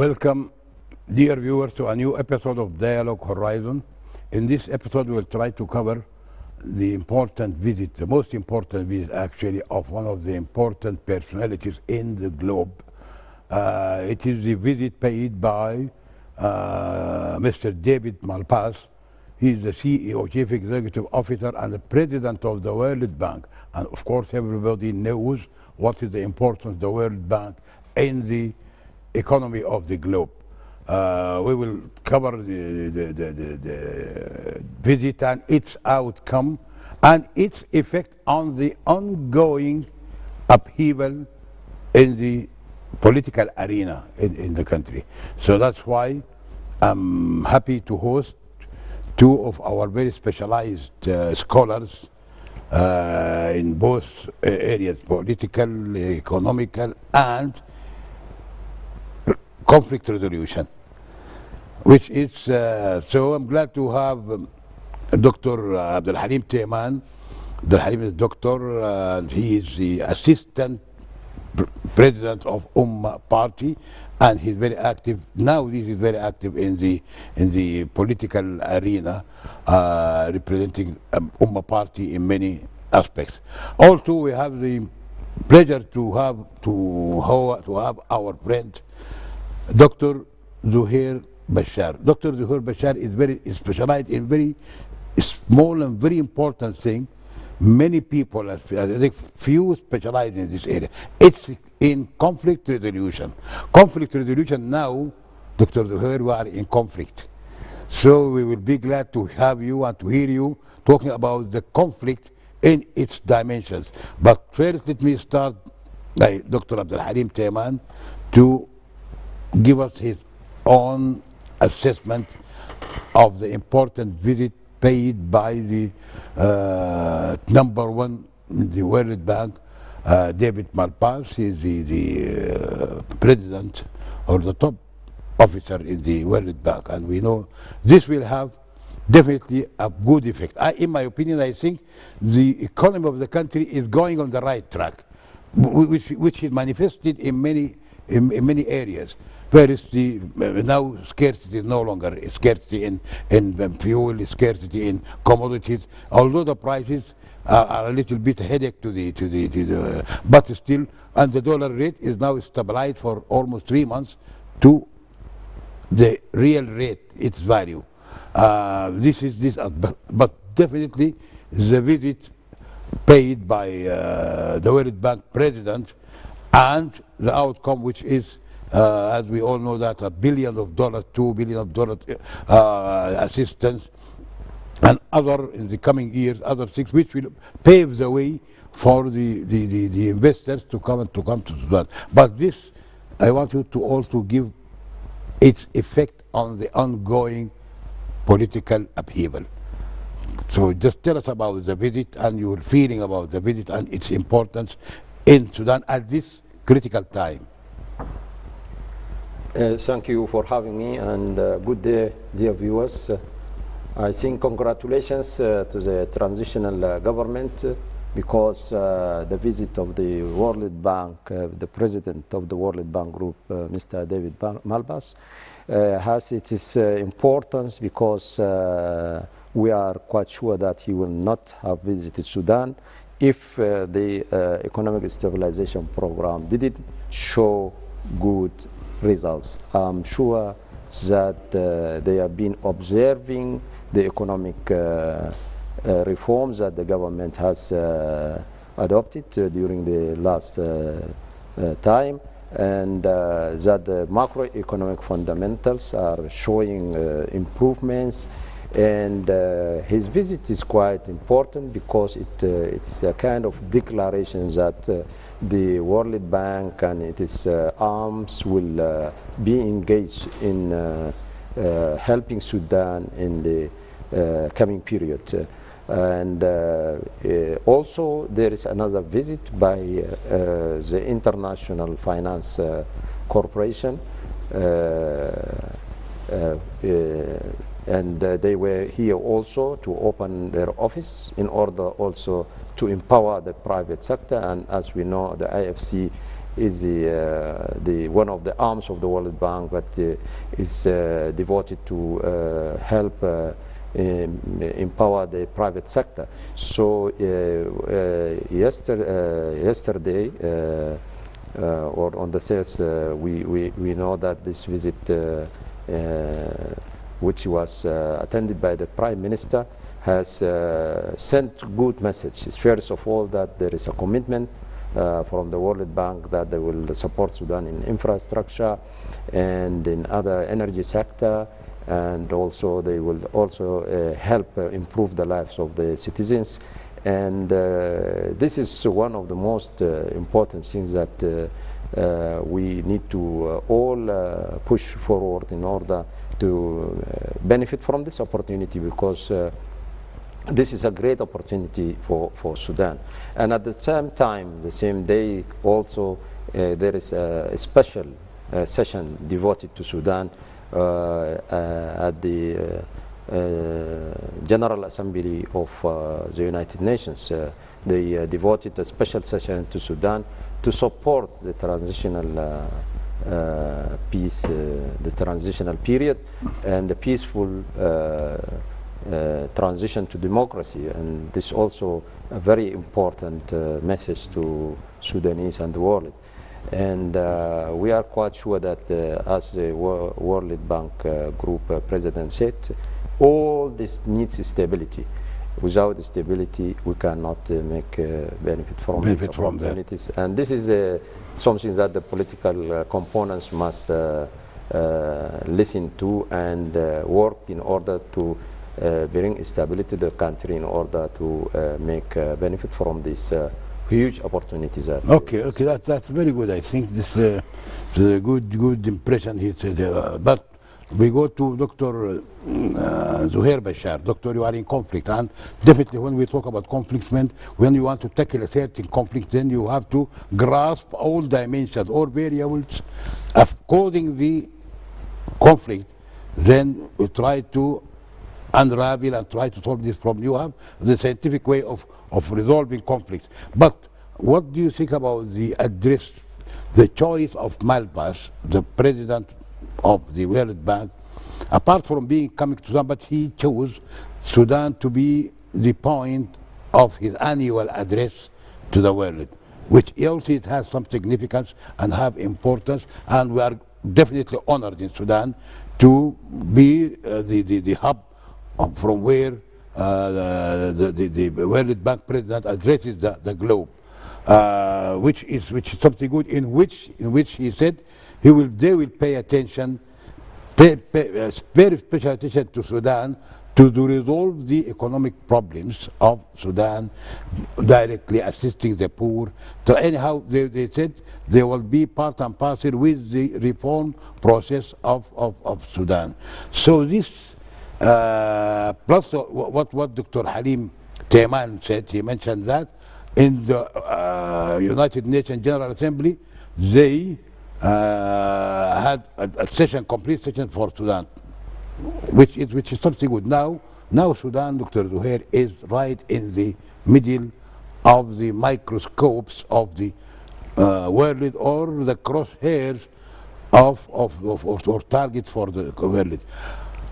Welcome, dear viewers, to a new episode of Dialogue Horizon. In this episode, we'll try to cover the important visit, the most important visit actually, of one of the important personalities in the globe. It is the visit paid by Mr. David Malpass. He is the CEO, Chief Executive Officer, and the President of the World Bank. And of course, everybody knows what is the importance of the World Bank in the economy of the globe. We will cover the visit and its outcome and its effect on the ongoing upheaval in the political arena in the country. So that's why I'm happy to host two of our very specialized scholars in both areas, political, economical, and conflict resolution, which is, so I'm glad to have Dr. Abdul Halim Teman. Abdul Halim is doctor, and he is the assistant president of Ummah Party, and he's very active, now he is very active in the political arena, representing Ummah Party in many aspects. Also, we have the pleasure to have our friend Dr. Zuhair Bashar. Dr. Zuhair Bashar is specialized in very small and very important thing. Many people, I think few specialize in this area. It's in conflict resolution. Conflict resolution now, Dr. Zuhair, we are in conflict. So we will be glad to have you and to hear you talking about the conflict in its dimensions. But first, let me start by Dr. Abdul Halim Teman to give us his own assessment of the important visit paid by the number one in the World Bank, David Malpass. He is the president or the top officer in the World Bank, and we know this will have definitely a good effect. In my opinion, I think the economy of the country is going on the right track, which is manifested in many areas. Where is the now scarcity is no longer scarcity in fuel, scarcity in commodities. Although the prices are a little bit headache to the but still, and the dollar rate is now stabilized for almost 3 months to the real rate, its value. But definitely the visit paid by the World Bank president and the outcome, which is, as we all know, that $1 billion, $2 billion assistance, and other in the coming years, other things which will pave the way for the investors to come to Sudan. But this, I want you to also give its effect on the ongoing political upheaval. So just tell us about the visit and your feeling about the visit and its importance in Sudan at this critical time. Thank you for having me, and good day, dear viewers. I think congratulations to the transitional government because the visit of the World Bank, the president of the World Bank Group, Mr. David Malpass, has its importance because we are quite sure that he will not have visited Sudan if the economic stabilization program didn't show good results. I'm sure that they have been observing the economic reforms that the government has adopted during the last time, and that the macroeconomic fundamentals are showing improvements. And his visit is quite important because it's a kind of declaration that the World Bank and its arms will be engaged in helping Sudan in the coming period. And also there is another visit by the International Finance Corporation, and they were here also to open their office in order also to empower the private sector. And as we know, the IFC is the one of the arms of the World Bank, but is devoted to help empower the private sector. So yesterday, or on the 6th, we know that this visit, which was attended by the Prime Minister, has sent good messages. First of all, that there is a commitment from the World Bank that they will support Sudan in infrastructure and in other energy sector, and also they will also help improve the lives of the citizens. And this is one of the most important things that we need to all push forward in order to benefit from this opportunity, because this is a great opportunity for Sudan. And at the same time, the same day also, there is a special session devoted to Sudan at the General Assembly of the United Nations. They devoted a special session to Sudan to support the transitional peace, the transitional period, and the peaceful transition to democracy. And this is also a very important message to Sudanese and the world. And we are quite sure that, as the World Bank Group President said, all this needs stability. Without stability, we cannot make benefit from these opportunities. And this is something that the political components must listen to and work in order to bring stability to the country, in order to make benefit from these huge opportunities. Okay, that's very good. I think this is a good impression he said. But we go to Dr. Zuhair Bashar. Doctor, you are in conflict, and definitely when we talk about conflict, when you want to tackle a certain conflict, then you have to grasp all dimensions or variables of causing the conflict. Then we try to unravel and try to solve this problem. You have the scientific way of resolving conflicts. But what do you think about the address, the choice of Malpass, the president of the World Bank, apart from coming to Sudan, but he chose Sudan to be the point of his annual address to the world, which also it has some significance and have importance, and we are definitely honored in Sudan to be the hub from where the World Bank president addresses the globe, which is something good. In which he said they will pay attention, very special attention to Sudan to resolve the economic problems of Sudan, directly assisting the poor. So anyhow, they said they will be part and parcel with the reform process of Sudan. So this. Plus what Dr. Halim Teman said, he mentioned that in the United Nations General Assembly, they had a session, complete session for Sudan, which is something good. Now Sudan, Dr. Zuhair, is right in the middle of the microscopes of the world, or the crosshairs of targets for the world.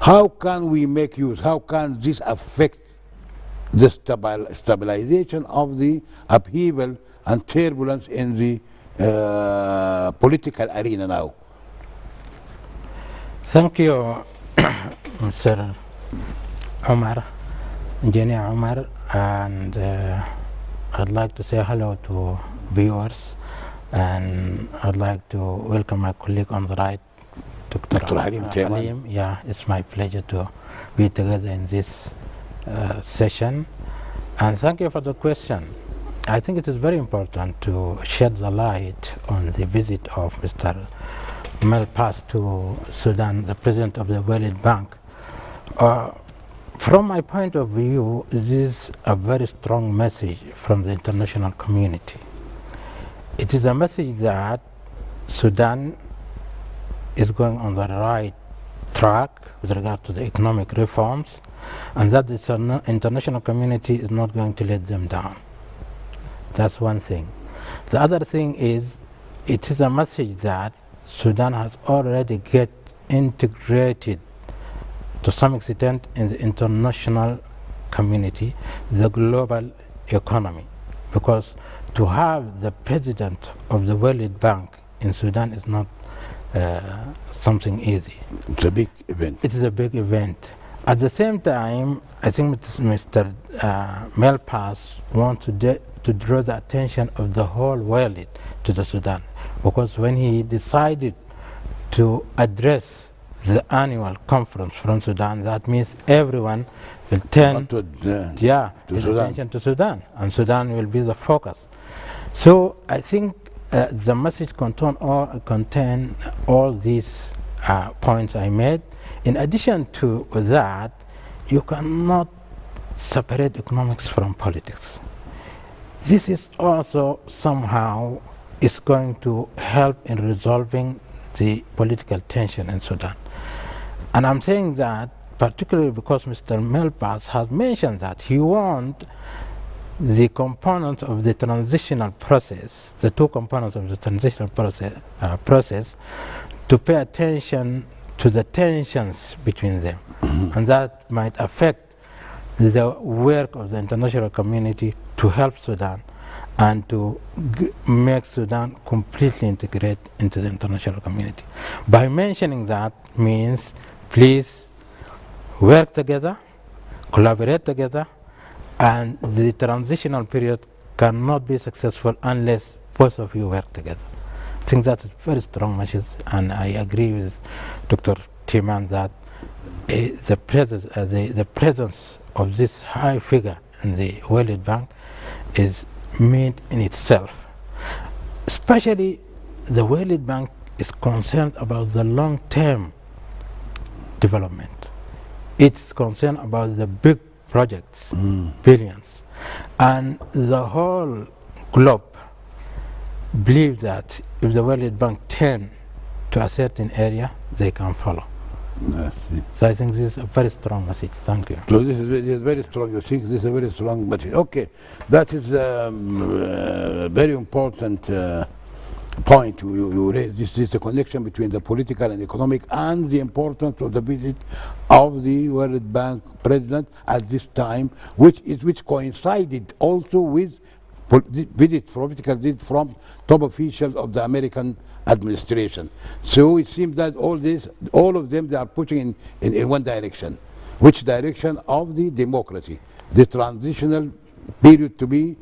How can we make use, how can this affect the stabilization of the upheaval and turbulence in the political arena now? Thank you, Mr. Omar, Engineer Omar, and I'd like to say hello to viewers, and I'd like to welcome my colleague on the right, Dr. Halim. Yeah, it's my pleasure to be together in this session. And thank you for the question. I think it is very important to shed the light on the visit of Mr. Malpass to Sudan, the president of the World Bank. From my point of view, this is a very strong message from the international community. It is a message that Sudan is going on the right track with regard to the economic reforms, and that the international community is not going to let them down. That's one thing. The other thing is, it is a message that Sudan has already get integrated to some extent in the international community, the global economy, because to have the president of the World Bank in Sudan is not something easy. It's a big event. It is a big event. At the same time, I think Mr. Melpas wants to draw the attention of the whole world to the Sudan, because when he decided to address the annual conference from Sudan, that means everyone will turn his attention to Sudan, and Sudan will be the focus. So I think the message contain all these points I made. In addition to that, you cannot separate economics from politics. This is also somehow is going to help in resolving the political tension in Sudan. And I'm saying that particularly because Mr. Melpas has mentioned that he wants the components of the transitional process, the two components of the transitional process, to pay attention to the tensions between them. And that might affect the work of the international community to help Sudan and to make Sudan completely integrate into the international community. By mentioning that means please work together, collaborate together, and the transitional period cannot be successful unless both of you work together. I think that's a very strong message, and I agree with Dr. Timan that the presence of this high figure in the World Bank is meant in itself. Especially the World Bank is concerned about the long-term development. It's concerned about the big projects, billions. And the whole globe believes that if the World Bank turn to a certain area, they can follow. So I think this is a very strong message. Thank you. So this is very strong. You think this is a very strong message? Okay, that is a very important point you raised. This is the connection between the political and economic, and the importance of the visit of the World Bank president at this time, which coincided also with political visit from top officials of the American administration. So it seems that all of them, they are pushing in one direction. Which direction? Of the democracy, the transitional period to be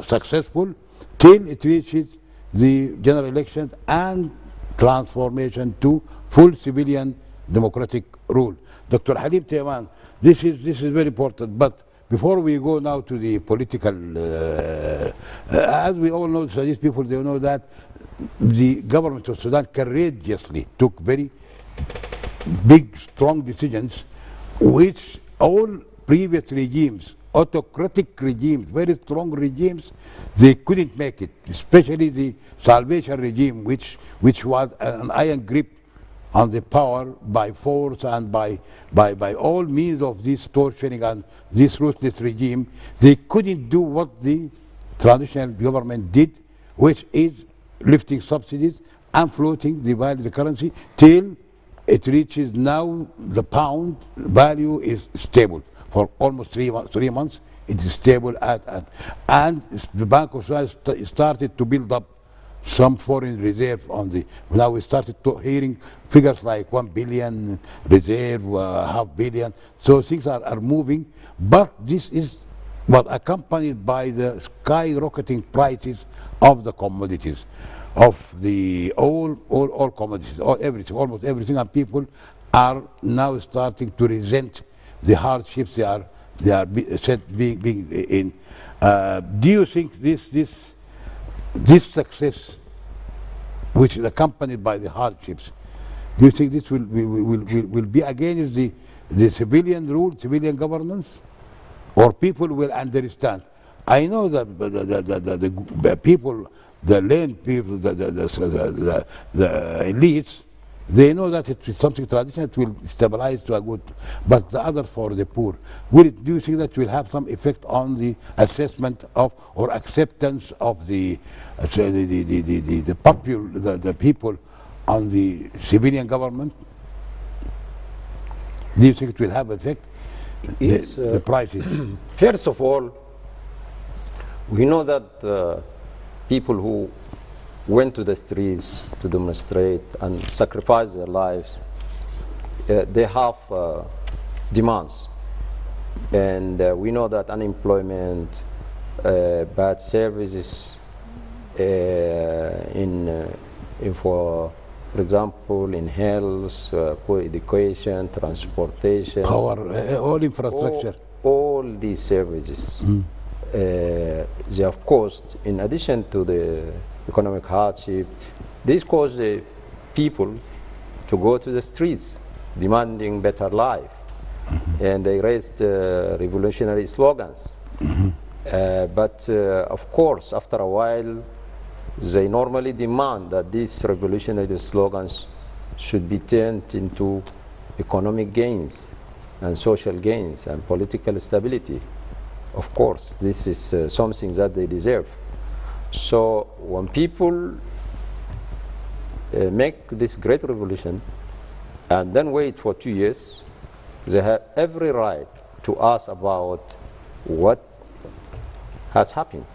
successful till it reaches the general elections and transformation to full civilian democratic rule. Dr. Halim Tayman, this is very important, but before we go now to the political, as we all know, so these people, they know that the government of Sudan courageously took very big, strong decisions, which all previous regimes, autocratic regimes, very strong regimes, they couldn't make it, especially the Salvation regime, which was an iron grip on the power by force and by all means of this torturing and this ruthless regime. They couldn't do what the traditional government did, which is lifting subsidies and floating the value of the currency till it reaches now the pound value is stable. For almost 3 months, it is stable and the Bank of Sudan started to build up some foreign reserve on the, now we started hearing figures like 1 billion reserve, half billion, so things are moving, but this is accompanied by the skyrocketing prices of the commodities, of the all commodities, everything, almost everything, and people are now starting to resent the hardships they are being in. Do you think this success, which is accompanied by the hardships, do you think this will be against the civilian rule, civilian governance, or people will understand? I know that the people, the land people, the elites, They know that it's something traditional, it will stabilize to a good, but the other for the poor, do you think that will have some effect on the assessment of or acceptance of the people on the civilian government? Do you think it will have effect? Yes, The prices. first of all, we know that people who went to the streets to demonstrate and sacrifice their lives, they have demands. And we know that unemployment, bad services for example, in health, poor education, transportation, Power, all infrastructure. all these services, they have caused, in addition to the economic hardship, this caused the people to go to the streets demanding better life. And they raised revolutionary slogans. But of course, after a while, they normally demand that these revolutionary slogans should be turned into economic gains and social gains and political stability. Of course, this is something that they deserve. So when people make this great revolution and then wait for 2 years, they have every right to ask about what has happened,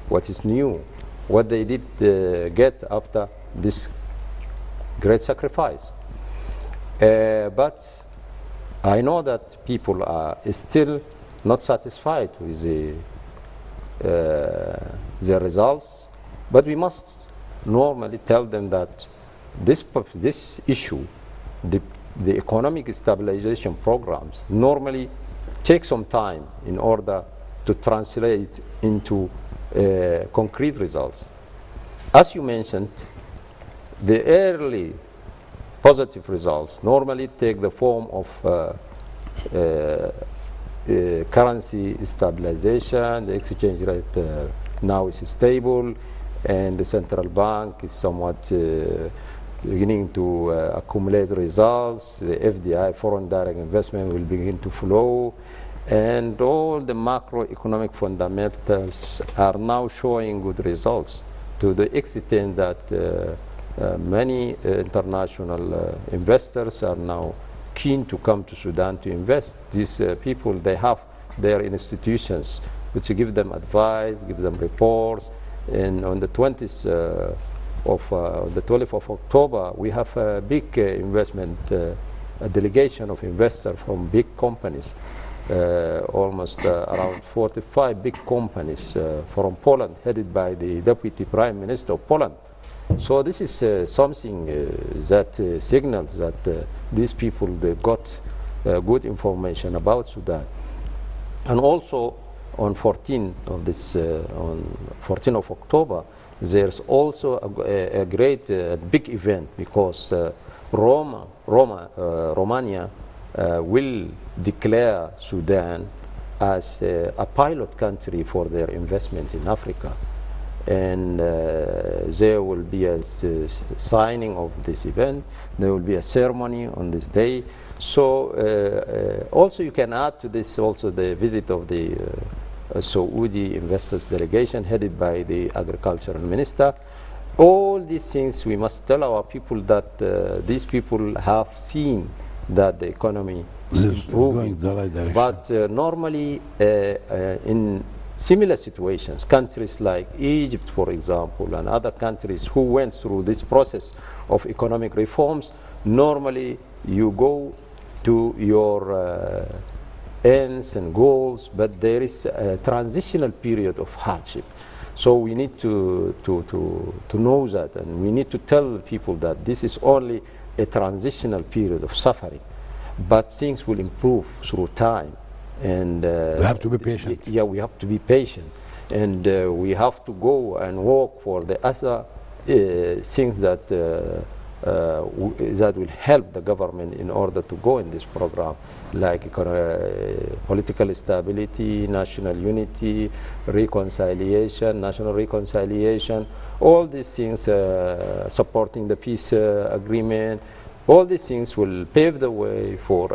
what is new, what they did get after this great sacrifice. But I know that people are still not satisfied with the results, but we must normally tell them that this issue, the economic stabilization programs, normally take some time in order to translate into concrete results. As you mentioned, the early positive results normally take the form of currency stabilization. The exchange rate now is stable, and the central bank is somewhat beginning to accumulate results. The FDI, foreign direct investment, will begin to flow, and all the macroeconomic fundamentals are now showing good results, to the extent that many international investors are now keen to come to Sudan to invest. These people, they have their institutions which give them advice, give them reports. And on the 12th of October, we have a big investment, a delegation of investors from big companies, almost around 45 big companies from Poland, headed by the Deputy Prime Minister of Poland. So this is something that signals that these people, they got good information about Sudan. And also on 14 of October, there's also a great big event, because Romania will declare Sudan as a pilot country for their investment in Africa. And there will be a signing of this event. There will be a ceremony on this day. So also you can add to this also the visit of the Saudi investors delegation headed by the agricultural minister. All these things, we must tell our people that these people have seen that the economy is improving. Going the right direction. But normally in similar situations, countries like Egypt, for example, and other countries who went through this process of economic reforms, normally you go to your ends and goals, but there is a transitional period of hardship. So we need to know that, and we need to tell people that this is only a transitional period of suffering, but things will improve through time. And we have to be patient. Yeah, we have to be patient, and we have to go and work for the other things that that will help the government in order to go in this program, like political stability, national unity, reconciliation, national reconciliation, all these things, supporting the peace agreement. All these things will pave the way for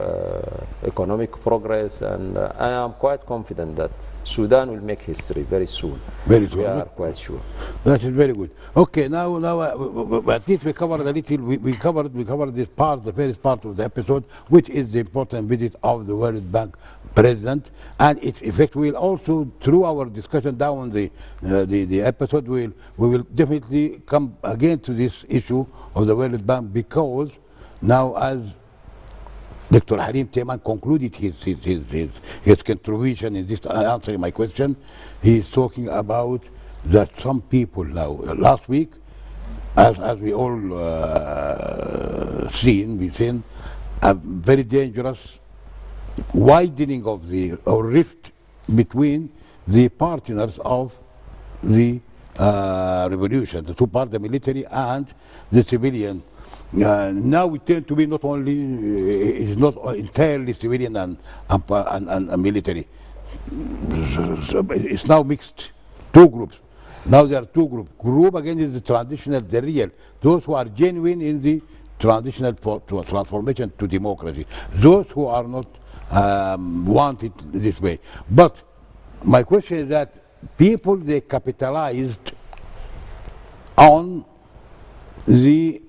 economic progress, and I am quite confident that Sudan will make history very soon. Very soon. We are quite sure. That is very good. Okay, now at least we covered a little. We covered this part, the first part of the episode, which is the important visit of the World Bank president and its effect. We'll also, through our discussion down the episode, we will definitely come again to this issue of the World Bank, because now, as Dr. Halim Teman concluded his contribution in this answering my question, he is talking about that some people now, last week, as we all seen a very dangerous widening of the rift between the partners of the revolution, the two parties, the military and the civilian. Now it tends to be not only, it's not entirely civilian and military. So it's now mixed, two groups. Now there are two groups. Group again is the traditional, the real, those who are genuine in the transitional transformation to democracy. Those who are not wanted this way. But my question is that people, they capitalized on the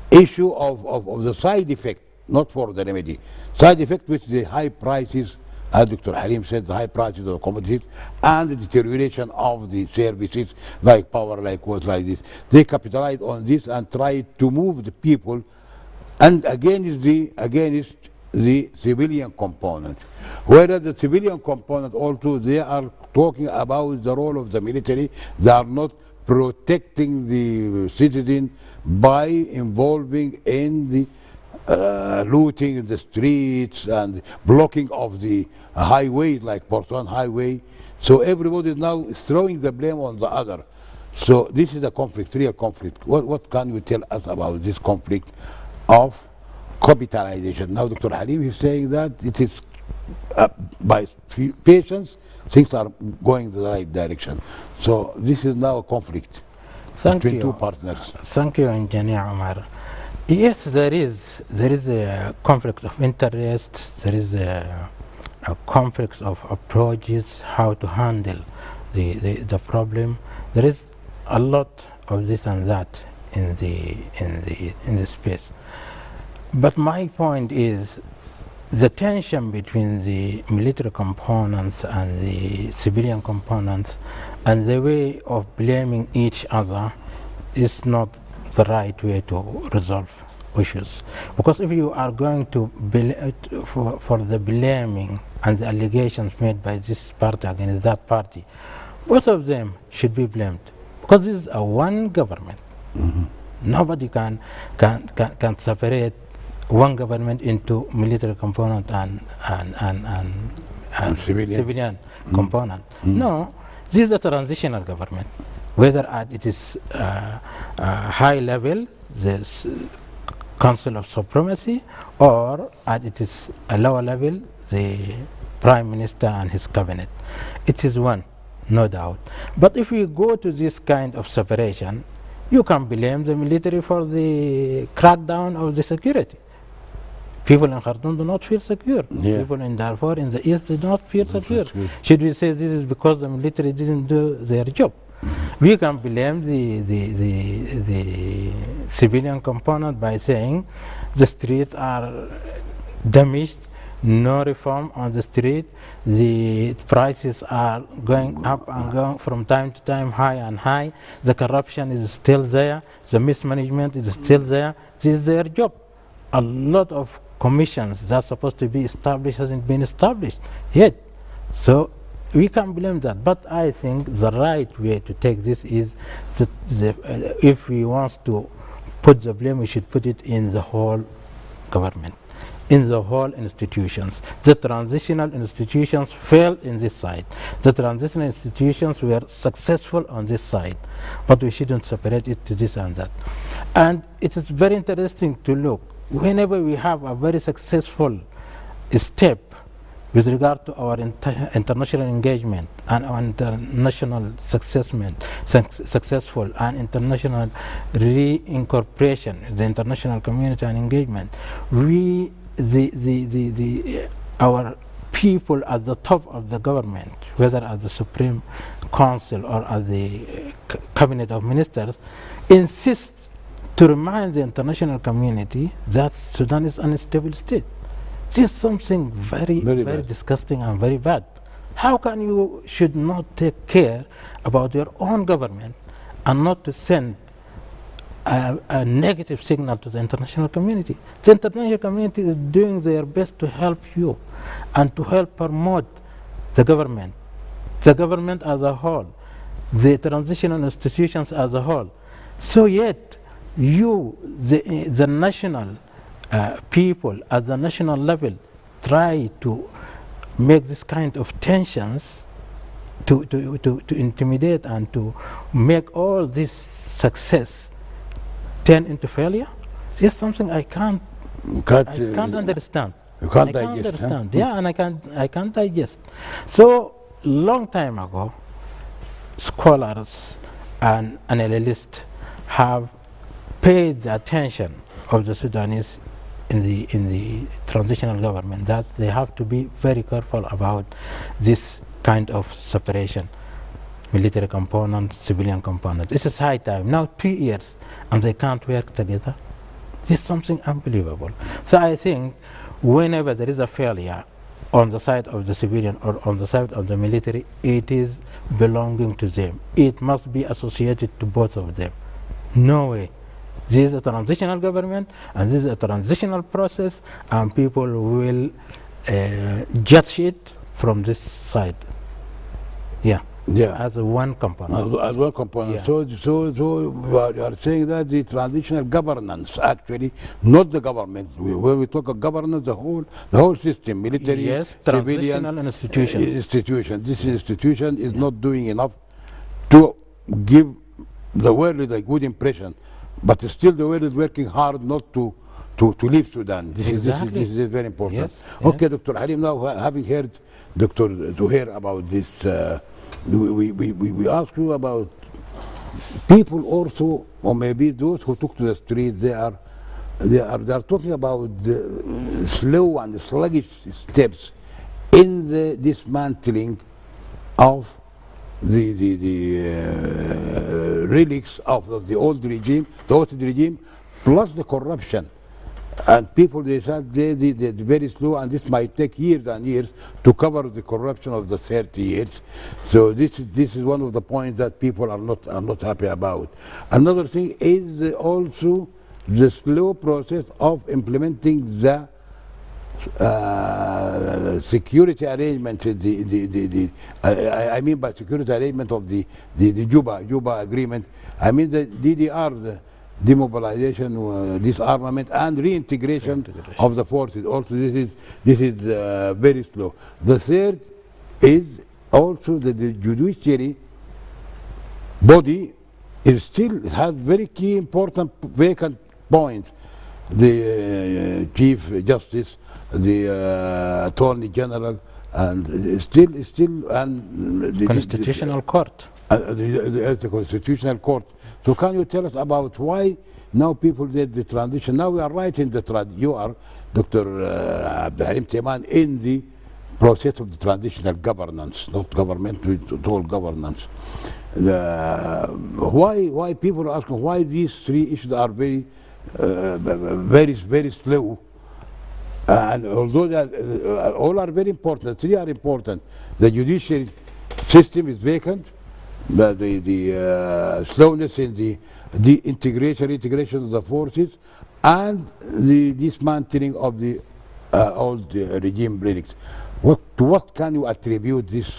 issue of the side effect, not for the remedy. Side effect, which the high prices, as Dr. Halim said, the high prices of the commodities and the deterioration of the services like power, like water, like this. They capitalized on this and tried to move the people and against the civilian component. Whereas the civilian component also, they are talking about the role of the military. They are not protecting the citizen by involving in the looting in the streets and blocking of the highways like Portland Highway. So everybody now is throwing the blame on the other. So this is a conflict, real conflict. What can you tell us about this conflict of capitalization? Now Dr. Halim is saying that it is by patience things are going the right direction. So this is now a conflict between two partners. Thank you, Engineer Omar. Yes, there is a conflict of interest. There is a conflict of approaches how to handle the problem. There is a lot of this and that in the space. But my point is the tension between the military components and the civilian components and the way of blaming each other is not the right way to resolve issues. Because if you are going to for the blaming and the allegations made by this party against that party, both of them should be blamed. Because this is a one government. Mm-hmm. Nobody can separate one government into military component and civilian component. No, this is a transitional government. Whether it is high level, the Council of Supremacy, or at it is a lower level, the Prime Minister and his cabinet. It is one, no doubt. But if we go to this kind of separation, you can blame the military for the crackdown of the security. People in Khartoum do not feel secure. Yeah. People in Darfur, in the east, do not feel secure. Should we say this is because the military didn't do their job? We can blame the civilian component by saying the streets are damaged, no reform on the street, the prices are going up and going from time to time, high and high, the corruption is still there, the mismanagement is still there. This is their job. A lot of commissions that's supposed to be established hasn't been established yet. So we can blame that, but I think the right way to take this is if we want to put the blame, we should put it in the whole government. in the whole institutions. The transitional institutions failed in this side. The transitional institutions were successful on this side, but we shouldn't separate it to this and that. And it is very interesting to look, whenever we have a very successful step with regard to our international engagement and our international successful and international reincorporation, the international community and engagement, our people at the top of the government, whether at the Supreme Council or at the Cabinet of Ministers, insist to remind the international community that Sudan is an unstable state. This is something very disgusting and very bad. How can you should not take care about your own government and not to send a negative signal to the international community? The international community is doing their best to help you and to help promote the government as a whole, the transitional institutions as a whole. So yet, you, the national people at the national level, try to make this kind of tensions to intimidate and to make all this success turn into failure. This is something I can't understand. You can't I digest, can't understand. huh? Yeah, and I can't digest. So long time ago, scholars and analysts have paid the attention of the Sudanese in the transitional government that they have to be very careful about this kind of separation, military component, civilian component. This is high time. Now 2 years and they can't work together. This is something unbelievable. So I think whenever there is a failure on the side of the civilian or on the side of the military, it is belonging to them. It must be associated to both of them. No way. This is a transitional government and this is a transitional process, and people will judge it from this side. Yeah. As a one component. As one component. Yeah. So you are saying that the transitional governance, actually, not the government. When we talk of governance, the whole system, military, yes, civilian, transitional institutions. This institution is not doing enough to give the world a good impression, but still the world is working hard not to leave Sudan. This is very important. Yes, okay, yes. Dr. Halim, now having heard Dr. Zuhair about this, we ask you about people also, or maybe those who took to the street. They are talking about the slow and sluggish steps in the dismantling of the relics of the old regime, the old regime, plus the corruption. And people, they said they're very slow, and this might take years and years to cover the corruption of the 30 years. So this is one of the points that people are not happy about. Another thing is also the slow process of implementing the security arrangement. I mean by security arrangement of the Juba agreement. I mean the DDR. The demobilization, disarmament, and reintegration of the forces. Also, this is very slow. The third is also that the judiciary body is still has very key, important, vacant points. The Chief Justice, the Attorney General, and still and the Constitutional Court. The Constitutional Court. So can you tell us about why now people did the transition? Now we are right in the you are, Dr. Abdul Halim Teman, in the process of the transitional governance, not government, total governance. Why people are asking why these three issues are very slow, and although they all are very important, three are important. The judicial system is vacant. The slowness in the integration of the forces, and the dismantling of the old regime relics. To what can you attribute this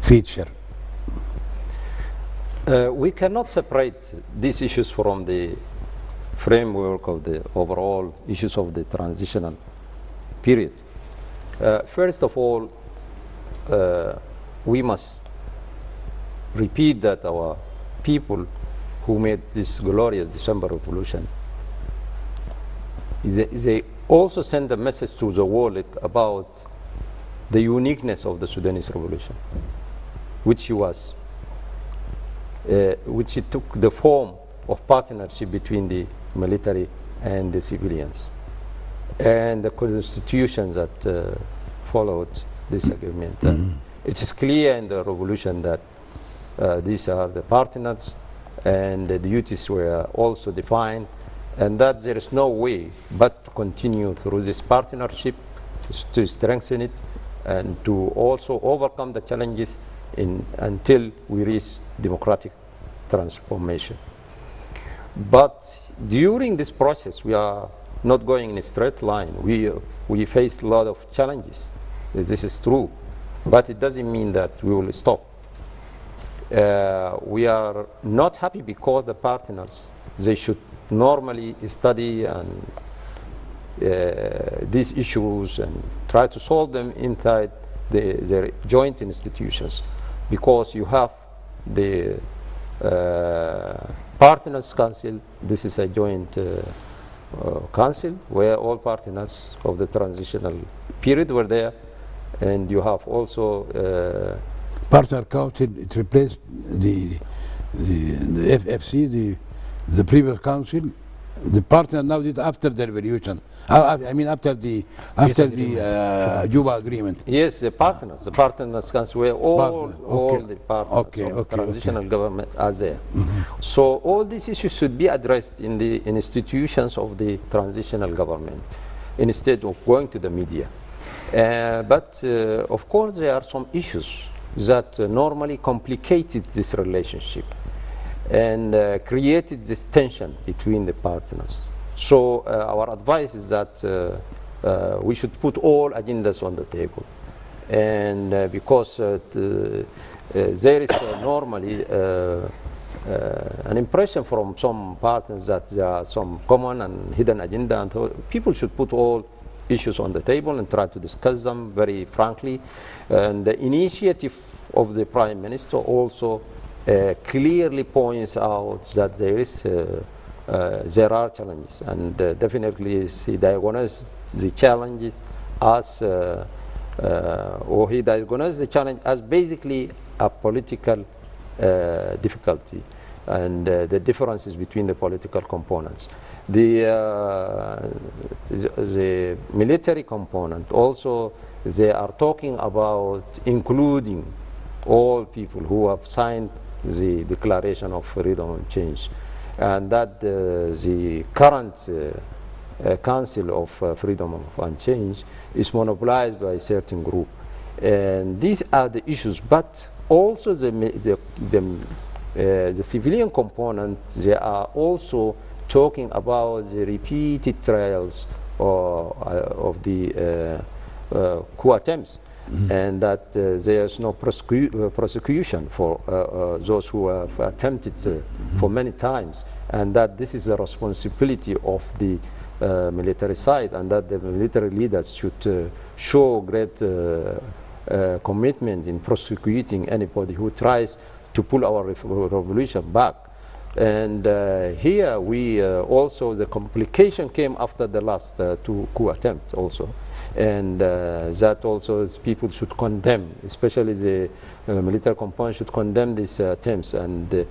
feature? We cannot separate these issues from the framework of the overall issues of the transitional period. First of all, we must repeat that our people who made this glorious December Revolution, they also send a message to the world about the uniqueness of the Sudanese revolution, which it took the form of partnership between the military and the civilians, and the constitution that followed this agreement. It is clear in the revolution that these are the partners, and the duties were also defined, and that there is no way but to continue through this partnership, to strengthen it, and to also overcome the challenges until we reach democratic transformation. But during this process, we are not going in a straight line. We faced a lot of challenges. This is true, but it doesn't mean that we will stop. We are not happy because the partners, they should normally study and these issues and try to solve them inside their joint institutions, because you have the Partners Council. This is a joint council where all partners of the transitional period were there, and you have also Partner Council, it replaced the FFC, the previous council. The partner now did after the revolution. I mean after the Juba agreement. Yes, the partners council where all the partners of the transitional government are there. So all these issues should be addressed in the institutions of the transitional government instead of going to the media. But of course there are some issues that normally complicated this relationship and created this tension between the partners. So our advice is that we should put all agendas on the table, and because there is normally an impression from some partners that there are some common and hidden agenda, and people should put all issues on the table and try to discuss them very frankly. And the initiative of the Prime Minister also clearly points out that there are challenges, and definitely he diagnosed the challenges as, or he diagnosed the challenge as basically a political difficulty, and the differences between the political components. The military component also, they are talking about including all people who have signed the Declaration of Freedom and Change, and that the current Council of Freedom and Change is monopolized by a certain group. And these are the issues, but also the civilian component, they are also talking about the repeated trials of the coup attempts, and that there is no prosecution for those who have attempted for many times, and that this is a responsibility of the military side, and that the military leaders should show great commitment in prosecuting anybody who tries to pull our revolution back. And here we also, the complication came after the last two coup attempts also, and that also people should condemn, especially the military component should condemn these attempts. And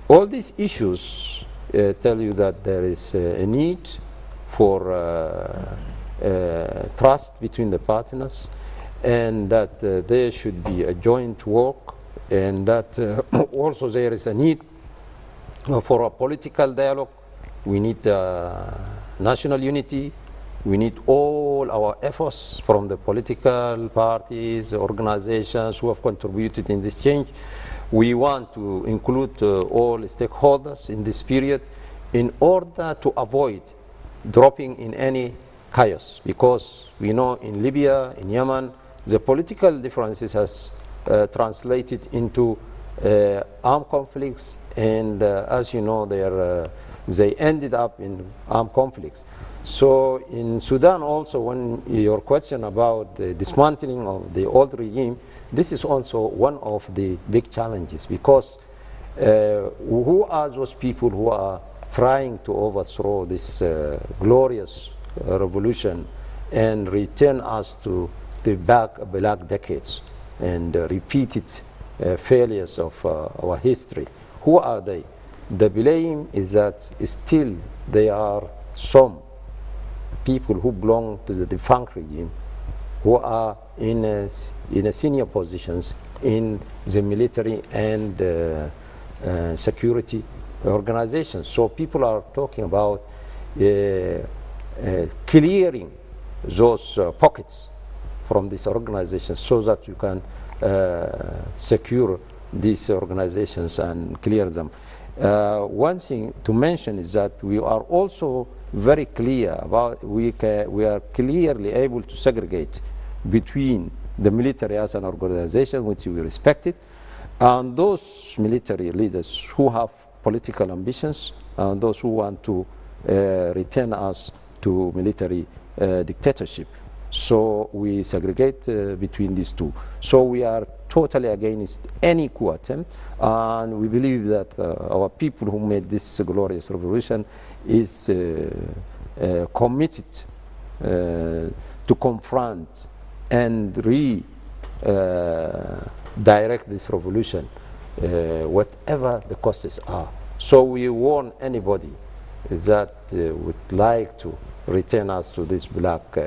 all these issues tell you that there is a need for trust between the partners, and that there should be a joint work, and that also there is a need for a political dialogue. We need national unity. We need all our efforts from the political parties, organizations who have contributed in this change. We want to include all stakeholders in this period in order to avoid dropping in any chaos, because we know in Libya, in Yemen, the political differences has translated into armed conflicts, and as you know, there they ended up in armed conflicts. So in Sudan also, when your question about the dismantling of the old regime, this is also one of the big challenges, because who are those people who are trying to overthrow this glorious revolution and return us to the black decades and repeated failures of our history? Who are they? The blame is that still there are some people who belong to the defunct regime who are in senior positions in the military and security organizations. So people are talking about clearing those pockets from these organizations so that you can secure these organizations and clear them. One thing to mention is that we are also very clear about, we are clearly able to segregate between the military as an organization, which we respect it, and those military leaders who have political ambitions and those who want to return us to military dictatorship. So we segregate between these two. So we are totally against any coup attempt, and we believe that our people who made this glorious revolution is committed to confront and direct this revolution, whatever the costs are. So we warn anybody that would like to return us to these black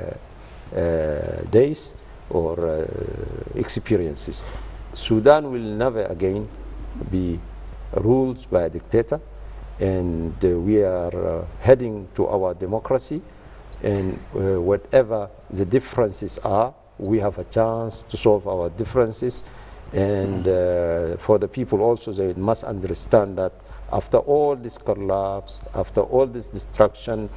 days or experiences. Sudan will never again be ruled by a dictator, and we are heading to our democracy, and whatever the differences are, we have a chance to solve our differences. And for the people also, they must understand that after all this collapse, after all this destruction,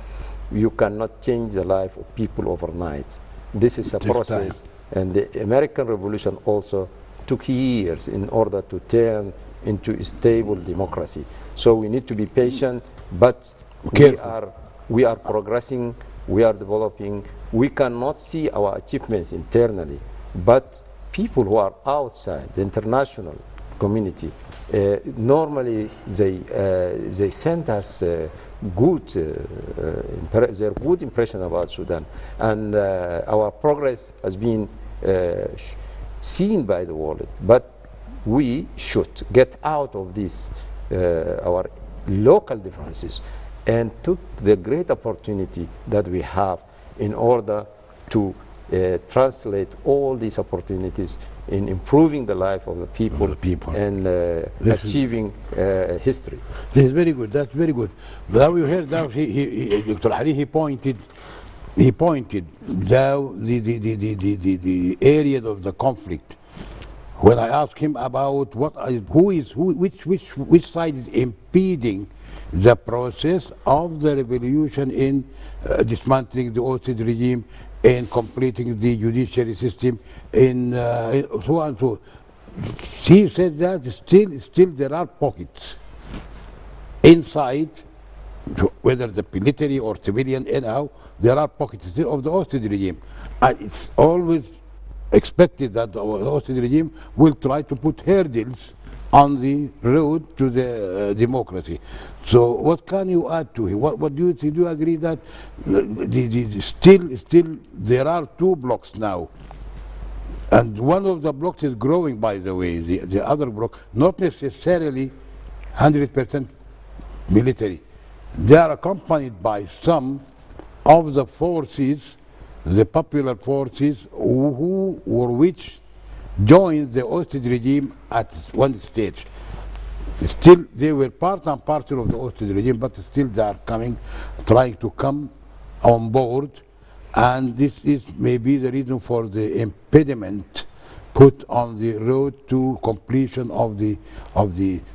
you cannot change the life of people overnight. This is a process, and the American Revolution also took years in order to turn into a stable democracy. So we need to be patient, but we are progressing, we are developing. We cannot see our achievements internally, but people who are outside the international community, normally they send us their good impression about Sudan, and our progress has been seen by the world. But we should get out of this our local differences and took the great opportunity that we have in order to translate all these opportunities in improving the life of the people, and achieving history. This is very good. That's very good. Now you heard that Dr. Ali, he pointed down the areas of the conflict. When I asked him about which side is impeding the process of the revolution in dismantling the ousted regime, in completing the judiciary system, in so on and so. He said that still there are pockets inside, whether the military or civilian, anyhow, there are pockets still of the ousted regime. And it's always expected that the ousted regime will try to put hurdles on the road to the democracy. So what can you add to him? What do you think? Do you agree that still there are two blocks now? And one of the blocks is growing, by the way, the other block, not necessarily 100% military. They are accompanied by some of the forces, the popular forces, who or which joined the ousted regime at one stage. Still, they were part and parcel of the ousted regime, but still they are trying to come on board, and this is maybe the reason for the impediment put on the road to completion of the.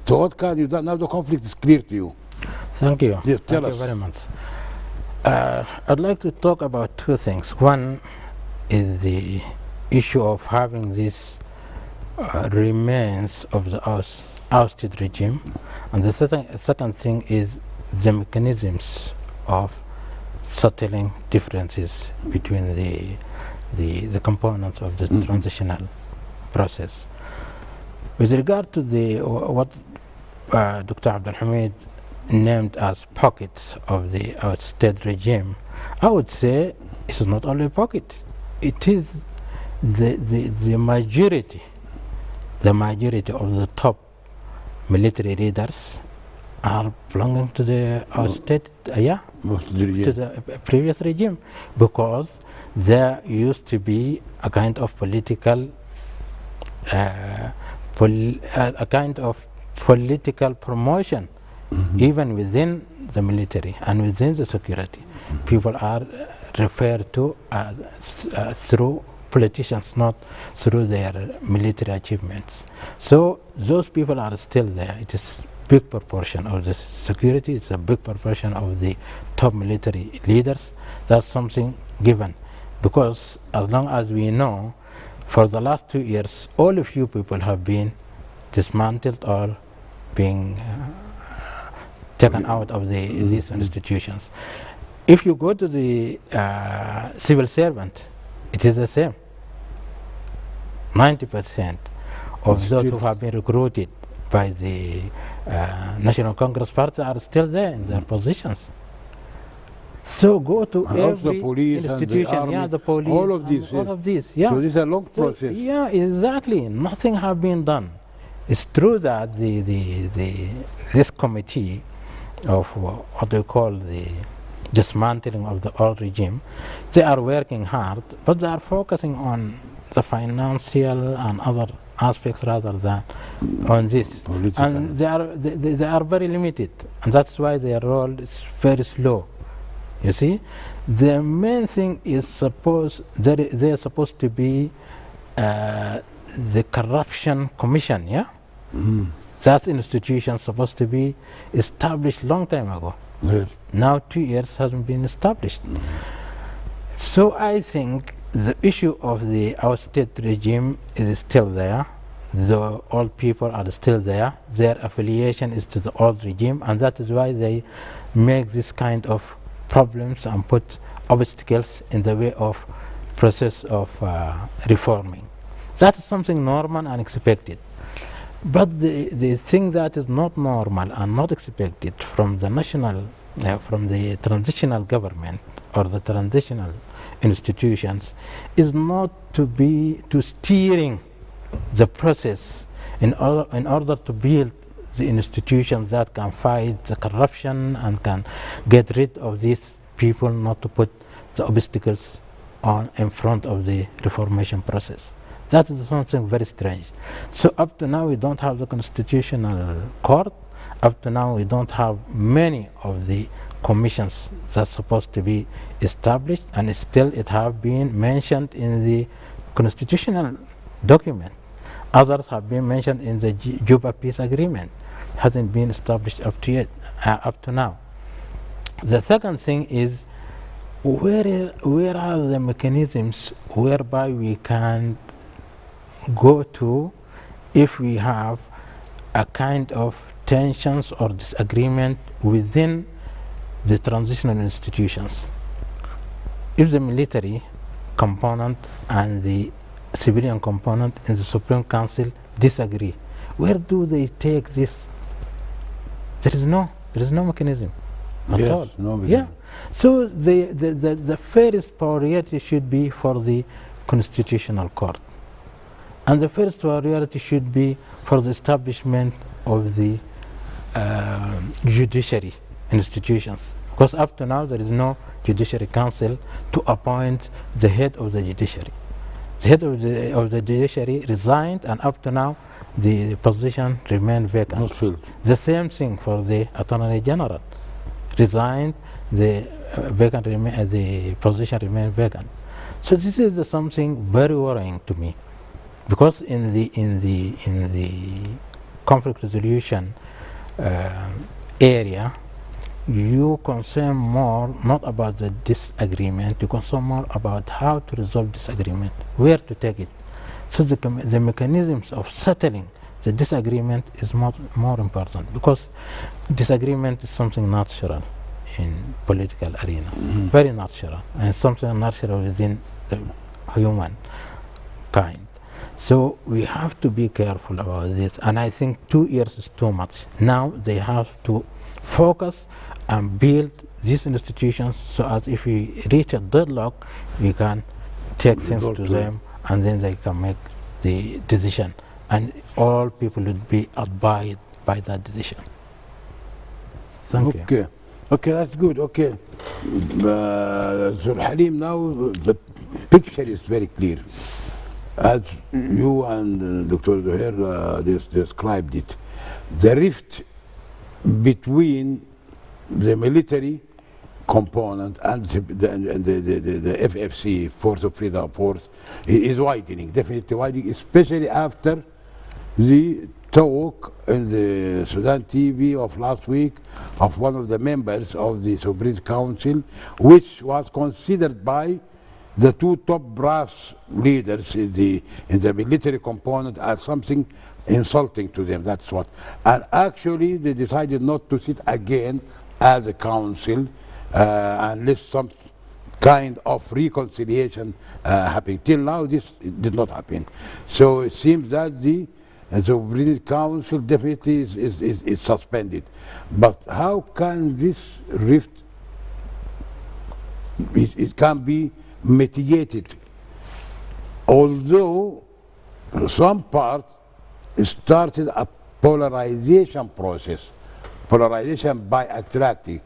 So what can you do? Now the conflict is clear to you. Thank you. Yes, Thank you very much. I'd like to talk about two things. One is the issue of having these remains of the ousted regime, and the second thing is the mechanisms of settling differences between the components of the transitional process. With regard to what Dr. Abdul Hamid named as pockets of the state regime, I would say it's not only a pocket. It is the majority of the top military leaders are belonging to the state, to the previous regime, because there used to be a kind of political promotion, even within the military and within the security. People are referred to through politicians, not through their military achievements. So those people are still there. It is big proportion of the security. It's a big proportion of the top military leaders. That's something given, because as long as we know, for the last 2 years, all of you people have been dismantled or being taken out of these institutions. If you go to the civil servant, it is the same. 90% of those who have been recruited by the National Congress Party are still there in their positions. So go to every police institution, and the police, all of these. yeah. So this is a long process. Yeah, exactly. Nothing has been done. It's true that this committee of what they call the dismantling of the old regime, they are working hard, but they are focusing on the financial and other aspects rather than on this. Political. And they are very limited, and that's why their role is very slow. You see, the main thing is they are supposed to be the corruption commission, yeah? That institution is supposed to be established long time ago. Yes. Now 2 years hasn't been established. So I think the issue of the ousted regime is still there. The old people are still there. Their affiliation is to the old regime, and that is why they make this kind of problems and put obstacles in the way of process of reforming. That is something normal and expected. But the thing that is not normal and not expected from the from the transitional government or the transitional institutions is not to steering the process in order to build the institutions that can fight the corruption and can get rid of these people, not to put the obstacles in front of the reformation process. That is something very strange. So up to now we don't have the constitutional court. Up to now we don't have many of the commissions that's supposed to be established, and still it have been mentioned in the constitutional document. Others have been mentioned in the Juba Peace Agreement. Hasn't been established up to now. The second thing is, where are the mechanisms whereby we can go to if we have a kind of tensions or disagreement within the transitional institutions? If the military component and the civilian component in the Supreme Council disagree, where do they take this? There is no mechanism at Yes, all. no mechanism. Yeah. So the first priority should be for the constitutional court, and the first priority should be for the establishment of the judiciary institutions, because up to now there is no judiciary council to appoint the head of the judiciary. The head of the judiciary resigned, and up to now the position remained vacant. Not filled. The same thing for the Attorney General. Resigned, the the position remained vacant. So this is something very worrying to me, because in the conflict resolution area, you concern more not about the disagreement, you concern more about how to resolve disagreement, where to take it. So the mechanisms of settling the disagreement is more important, because disagreement is something natural in political arena, very natural, and something natural within the human kind. So we have to be careful about this, and I think 2 years is too much. Now they have to focus and build these institutions, so as if we reach a deadlock, we can take things to them, and then they can make the decision, and all people would be abide by that decision. Thank you. Okay. Okay, that's good. Okay. So Halim, now the picture is very clear. As you and Dr. Zuhair described it, the rift between the military component and the FFC, Force of Freedom Force, is widening, definitely widening, especially after the talk in the Sudan TV of last week of one of the members of the Sovereign Council, which was considered by the 2 top brass leaders in the military component as something insulting to them. That's what. And actually, they decided not to sit again as a council unless some kind of reconciliation happened. Till now, this did not happen. So it seems that the Sovereign Council definitely is suspended. But how can this rift, it can be mitigated? Although some part started a polarization process, polarization by attracting.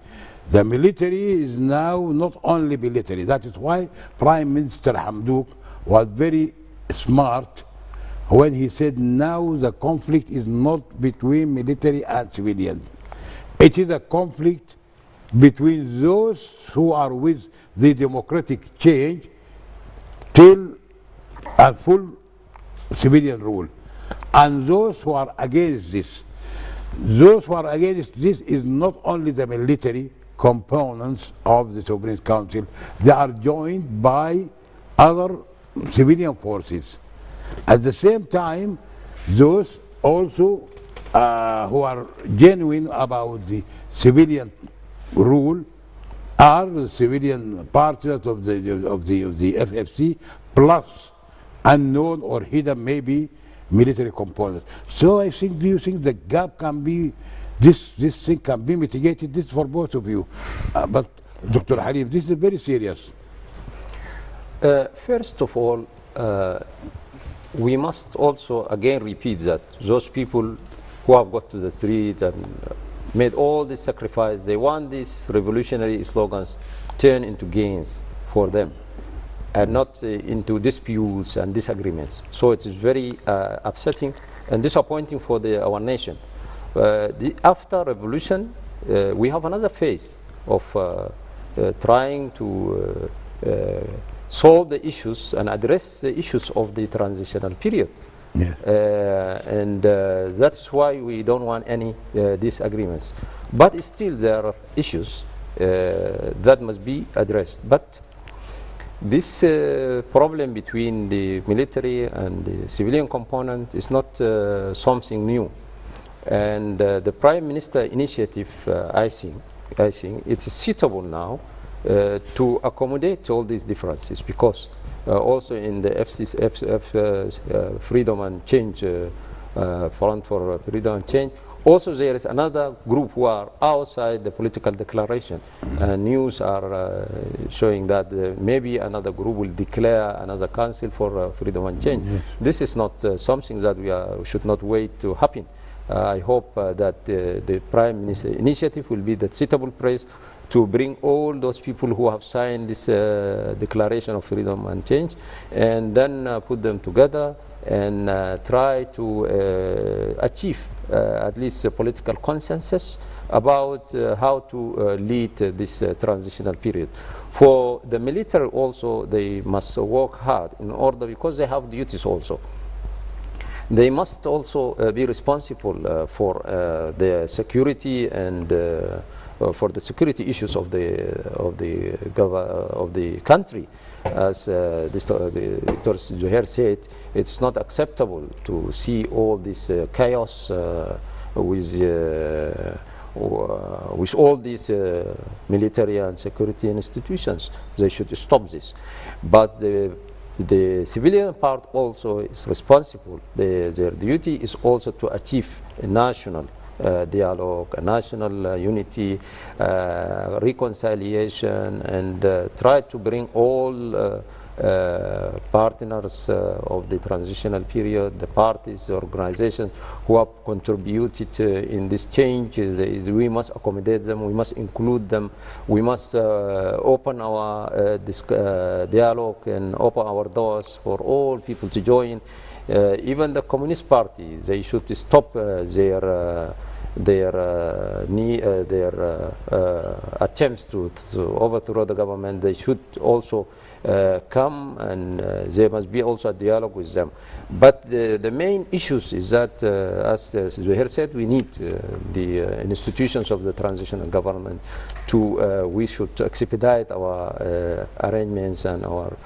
The military is now not only military. That is why Prime Minister Hamdouk was very smart when he said now the conflict is not between military and civilians. It is a conflict between those who are with the democratic change till a full civilian rule, and those who are against this. Those who are against this is not only the military components of the Sovereign Council, they are joined by other civilian forces. At the same time, those also who are genuine about the civilian rule are the civilian partners of the FFC, plus unknown or hidden maybe military components. So I think, do you think the gap can be, this thing can be mitigated? This is for both of you. But Dr. Halim, this is very serious. First of all, we must also again repeat that those people who have got to the street and made all this sacrifice, they want these revolutionary slogans turn into gains for them and not into disputes and disagreements. So it is very upsetting and disappointing for our nation. After revolution, we have another phase of trying to solve the issues and address the issues of the transitional period. Yes. And that's why we don't want any disagreements. But still there are issues that must be addressed. But this problem between the military and the civilian component is not something new. And the Prime Minister initiative, I think it's suitable now to accommodate all these differences, because also in the Freedom and Change, Front for Freedom and Change, also there is another group who are outside the political declaration. News are showing that maybe another group will declare another council for freedom and change. Yes. This is not something that we should not wait to happen. I hope that the Prime Minister initiative will be the suitable place to bring all those people who have signed this declaration of freedom and change, and then put them together and try to achieve at least a political consensus about how to lead this transitional period. For the military also, they must work hard in order, because they have duties also. They must also be responsible for the security and for the security issues of the country. As Dr. Zuhair said, it's not acceptable to see all this chaos with all these military and security institutions. They should stop this. But the civilian part also is responsible. Their duty is also to achieve a national dialogue, a national unity, reconciliation, and try to bring all partners of the transitional period, the parties, the organizations who have contributed in this change. We must accommodate them, we must include them, we must open our dialogue and open our doors for all people to join. Even the Communist Party, they should stop their attempts to overthrow the government. They should also come, and there must be also a dialogue with them. But the main issues is that, as Zuhair said, we need the institutions of the transitional government we should expedite our arrangements and our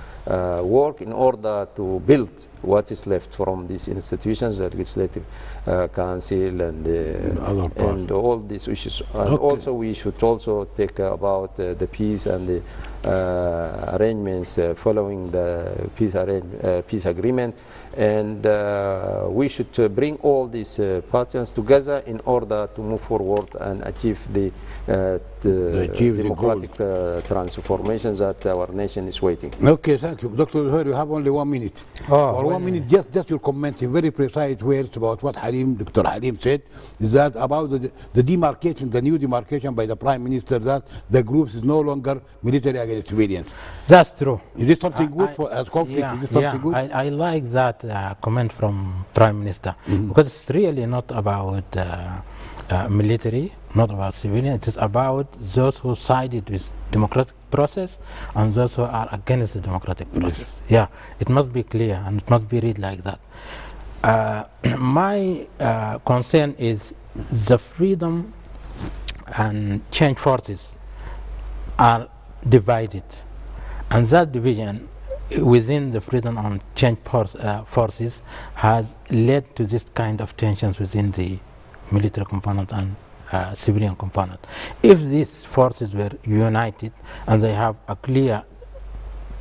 work in order to build what is left from these institutions, the legislative council and all these issues. And also we should also take about the peace and the arrangements following the peace agreement, and we should bring all these partners together in order to move forward and achieve the democratic transformations that our nation is waiting. Okay, thank you. Dr. Zuhair, you have only 1 minute. For 1 minute, just your comment in very precise words about what Dr. Halim said, is that about the demarcation, the new demarcation by the Prime Minister, that the groups is no longer military against civilians. That's true. Is this something good for as conflict? Yeah, is this something good? I like that comment from Prime Minister, because it's really not about military, not about civilian. It is about those who sided with democratic process and those who are against the democratic process. Yeah, it must be clear and it must be read like that. My concern is the freedom and change forces are divided, and that division within the freedom and change forces has led to this kind of tensions within the military component and civilian component. If these forces were united and they have a clear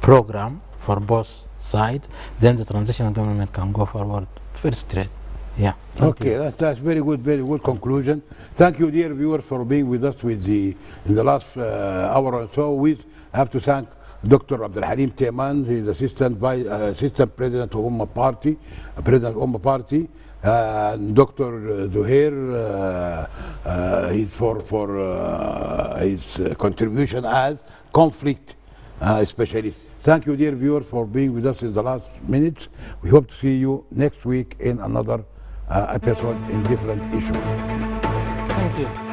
program for both sides, then the transitional government can go forward very straight. Yeah. Okay, that's very good conclusion. Thank you, dear viewers, for being with us in the last hour or so. We have to thank Dr. Abdul Halim Teman. He's assistant president of Ummah Party, Dr. Zuhair, for his contribution as conflict specialist. Thank you, dear viewers, for being with us in the last minutes. We hope to see you next week in another episode in different issues. Thank you.